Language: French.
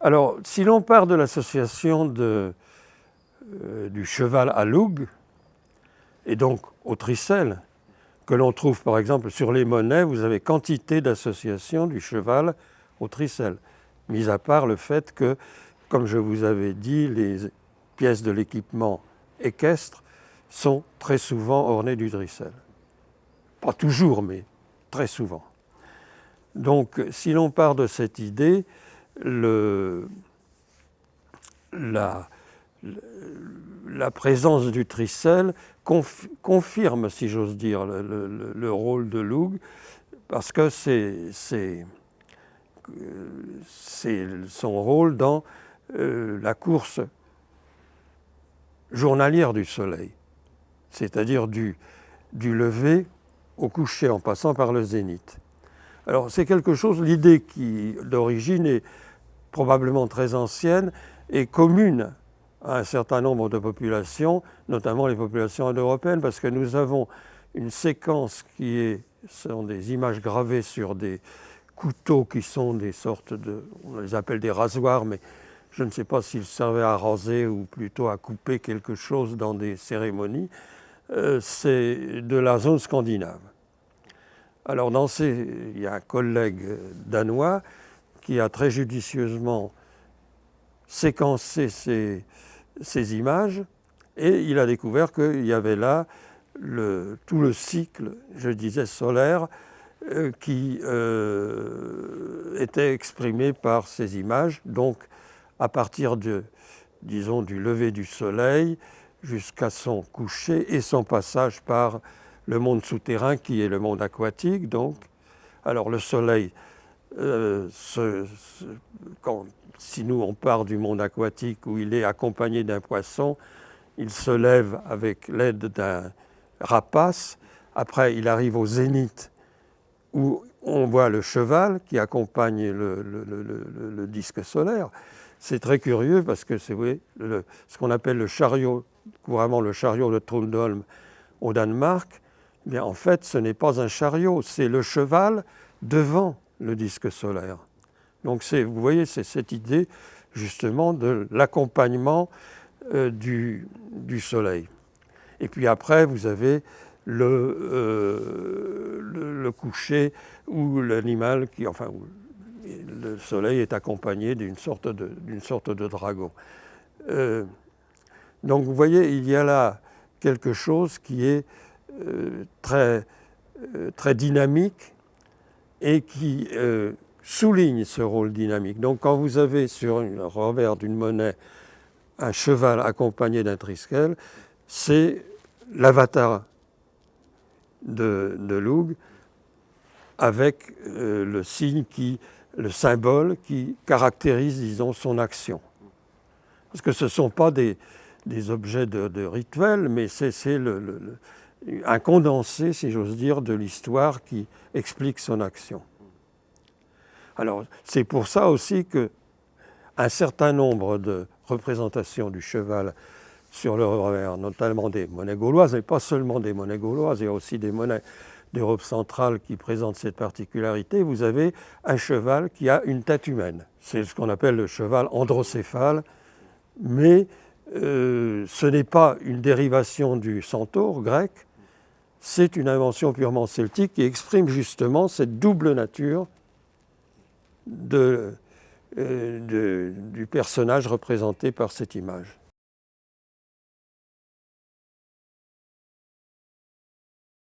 Alors, si l'on part de l'association du cheval à l'ougue, et donc au tricelle, que l'on trouve par exemple sur les monnaies, vous avez quantité d'associations du cheval au tricelle, mis à part le fait que, comme je vous avais dit, les pièces de l'équipement équestre sont très souvent ornées du tricelle. Pas toujours, mais très souvent. Donc, si l'on part de cette idée, la présence du tricelle confirme, si j'ose dire, le rôle de l'ougue, parce que c'est son rôle dans la course journalière du soleil, c'est-à-dire du lever au coucher en passant par le zénith. Alors c'est quelque chose, l'idée qui d'origine est probablement très ancienne et commune à un certain nombre de populations, notamment les populations indo-européennes, parce que nous avons une séquence sont des images gravées sur des couteaux qui sont des sortes on les appelle des rasoirs, mais je ne sais pas s'ils servaient à raser ou plutôt à couper quelque chose dans des cérémonies. C'est de la zone scandinave. Alors il y a un collègue danois qui a très judicieusement séquencé ces images et il a découvert qu'il y avait là tout le cycle, je disais, solaire qui était exprimé par ces images. Donc à partir du lever du soleil jusqu'à son coucher et son passage par le monde souterrain qui est le monde aquatique. Donc, alors le soleil, si nous on part du monde aquatique où il est accompagné d'un poisson, il se lève avec l'aide d'un rapace. Après, il arrive au zénith où on voit le cheval qui accompagne le disque solaire. C'est très curieux parce que c'est ce qu'on appelle le chariot, couramment le chariot de Trundholm au Danemark. Mais en fait, ce n'est pas un chariot, c'est le cheval devant le disque solaire. Donc vous voyez, c'est cette idée justement de l'accompagnement du soleil. Et puis après, vous avez le coucher où l'animal, où le soleil est accompagné d'une sorte de dragon. Donc vous voyez, il y a là quelque chose qui est très dynamique et qui souligne ce rôle dynamique. Donc quand vous avez sur le revers d'une monnaie un cheval accompagné d'un triskel, c'est l'avatar de l'ougue avec le symbole qui caractérise, disons, son action. Parce que ce ne sont pas des objets de rituel, mais c'est un condensé, si j'ose dire, de l'histoire qui explique son action. Alors, c'est pour ça aussi qu'un certain nombre de représentations du cheval sur le revers, notamment des monnaies gauloises, mais pas seulement des monnaies gauloises, il y a aussi des monnaies d'Europe centrale qui présentent cette particularité. Vous avez un cheval qui a une tête humaine. C'est ce qu'on appelle le cheval androcéphale, mais ce n'est pas une dérivation du centaure grec, c'est une invention purement celtique qui exprime justement cette double nature du personnage représenté par cette image.